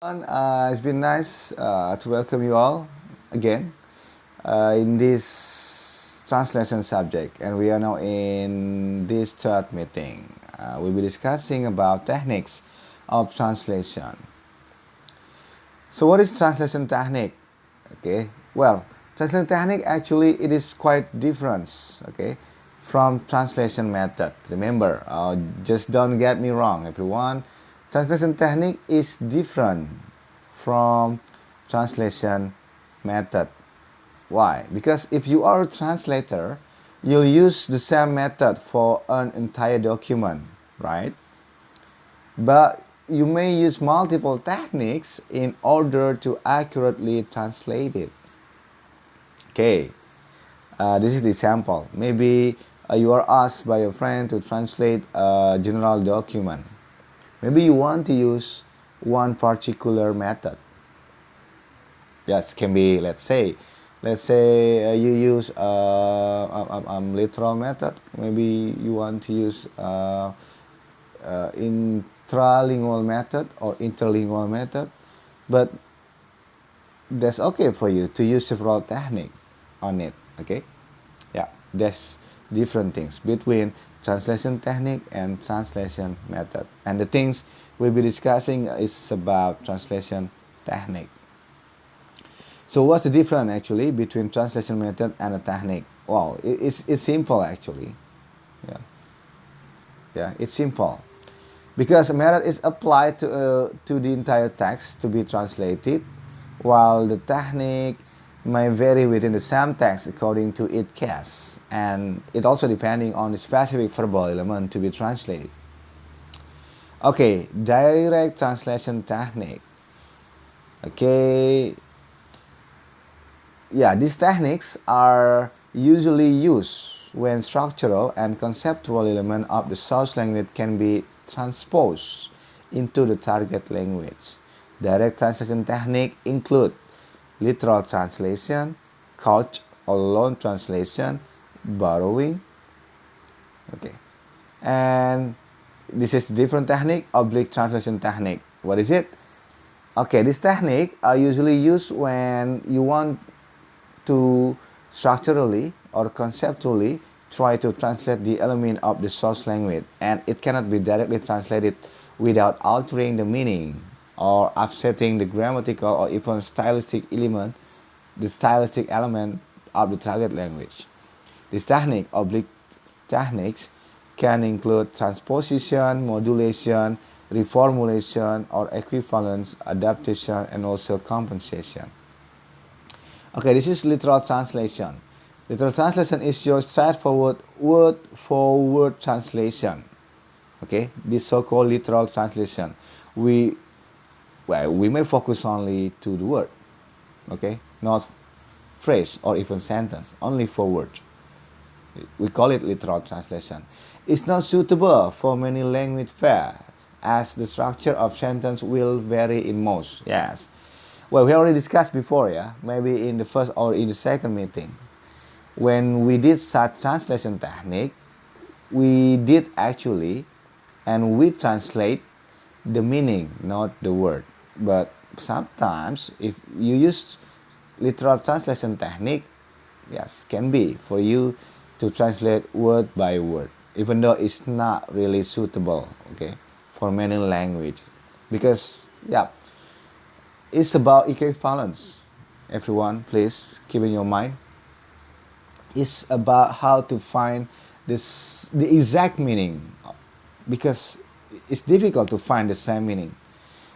It's been nice to welcome you all again in this translation subject, and we are now in this third meeting. We'll be discussing about techniques of translation. So, what is translation technique? Okay, well, translation technique actually it is quite different. Okay, from translation method. Remember, just don't get me wrong, everyone. Translation technique is different from translation method. Why? Because if you are a translator, you'll use the same method for an entire document, right? But you may use multiple techniques in order to accurately translate it. Okay, this is the example. Maybe you are asked by a friend to translate a general document. Maybe you want to use one particular method. Yes, can be, let's say you use literal method. Maybe you want to use intralingual method or interlingual method, but that's okay for you to use several techniques on it. Okay, yeah, there's different things between translation technique and translation method, and the things we'll be discussing is about translation technique. So what's the difference actually between translation method and a technique? Well, it's simple actually. Yeah, yeah, it's simple because a method is applied to the entire text to be translated, while the technique may vary within the same text according to its case, and it also depending on the specific verbal element to be translated. Okay, direct translation technique. Okay, yeah, these techniques are usually used when structural and conceptual elements of the source language can be transposed into the target language. Direct translation techniques include literal translation, couch or loan translation, borrowing. Okay, and this is different technique, oblique translation technique. What is it? Okay, this technique are usually used when you want to structurally or conceptually try to translate the element of the source language, and it cannot be directly translated without altering the meaning or upsetting the grammatical or even stylistic element, the stylistic element of the target language. This technique, oblique techniques, can include transposition, modulation, reformulation, or equivalence, adaptation, and also compensation. Okay, this is literal translation. Literal translation is your straightforward word for word translation. Okay, this so-called literal translation. We we may focus only to the word. Okay, not phrase or even sentence, only for word. We call it literal translation. It's not suitable for many language pairs as the structure of sentence will vary in most. Yes. Well, we already discussed before, yeah, maybe in the first or in the second meeting. When we did such translation technique, we did actually, and we translate the meaning, not the word. But sometimes, if you use literal translation technique, yes, can be for you to translate word by word, even though it's not really suitable, okay, for many language, because yeah, it's about equivalence. Everyone, please keep in your mind. It's about how to find the exact meaning, because it's difficult to find the same meaning.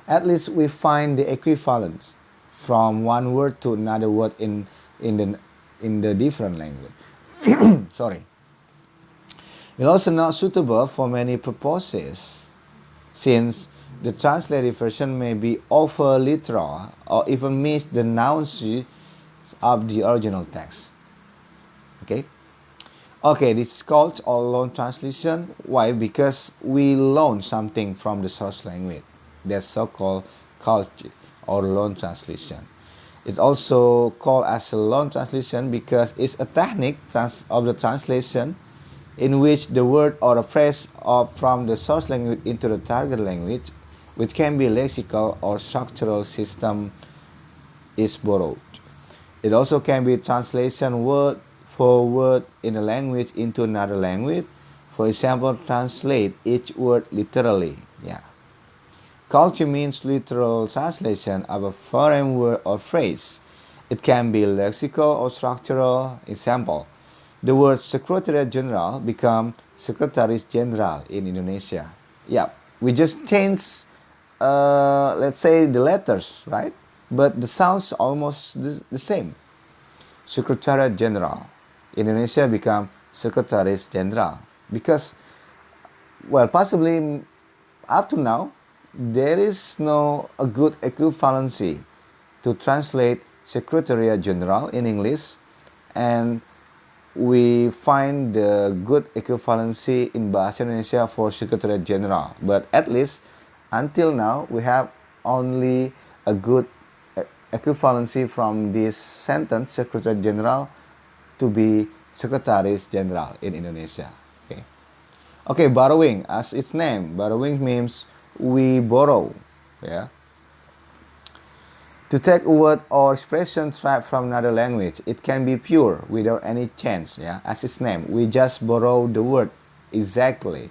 At least we find the equivalence from one word to another word in the in the different language. Sorry. It's also not suitable for many purposes, since the translated version may be over literal or even miss the nuances of the original text. Okay? Okay, this is called or loan translation. Why? Because we loan something from the source language. That's so-called culture or loan translation. It's also called as a loan translation because it's a technique of the translation in which the word or a phrase from the source language into the target language which can be lexical or structural system, is borrowed. It also can be translation word for word in a language into another language. For example, translate each word literally. Yeah. Culture means literal translation of a foreign word or phrase. It can be lexical or structural. Example, the word Secretariat General become Sekretaris Jenderal in Indonesia. Yeah, we just change, let's say, the letters, right? But the sounds almost the same. Secretariat General. Indonesia become Sekretaris Jenderal because, well, possibly up to now, there is no a good equivalency to translate Secretariat General in English, and we find the good equivalency in Bahasa Indonesia for Secretariat General. But at least until now, we have only a good equivalency from this sentence, Secretariat General, to be Sekretaris Jenderal in Indonesia. Okay. Okay, borrowing, as its name, borrowing means we borrow. Yeah. To take a word or expression straight from another language, it can be pure without any change. Yeah, as its name, we just borrow the word exactly.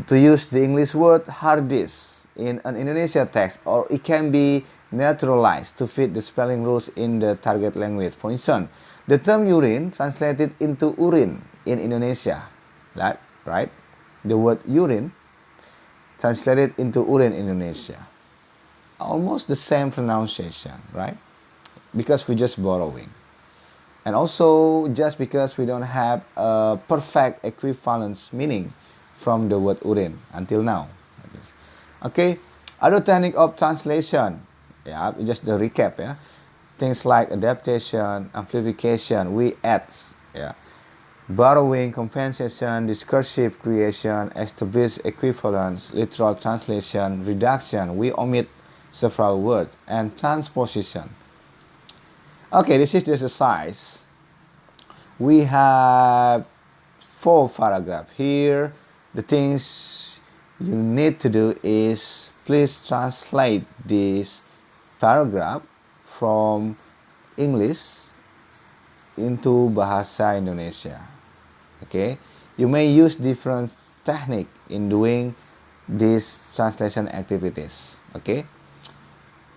To use the English word hard disk in an Indonesia text, or it can be naturalized to fit the spelling rules in the target language. For instance, the term urine translated into urine in Indonesia, right? The word urine translated into urine in Indonesia. Almost the same pronunciation, right? Because we're just borrowing. And also just because we don't have a perfect equivalence meaning from the word urine until now. Okay, other technique of translation, yeah, just the recap, yeah. Things like adaptation, amplification, we add, yeah. Borrowing, compensation, discursive creation, establish equivalence, literal translation, reduction, we omit several words, and transposition. Okay, this is the exercise. We have 4 paragraphs here. The things you need to do is please translate this paragraph from English into Bahasa Indonesia. Okay, you may use different technique in doing these translation activities. Okay,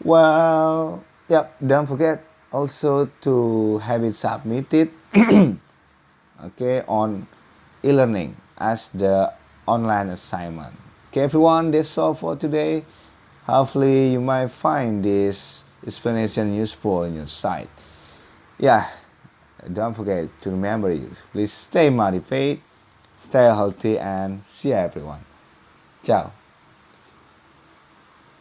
well, yep, don't forget also to have it submitted okay, on e-learning as the online assignment. Okay, everyone, that's all for today. Hopefully you might find this explanation useful in your site. Yeah, don't forget to remember you. Please stay motivated, stay healthy, and see you everyone. Ciao.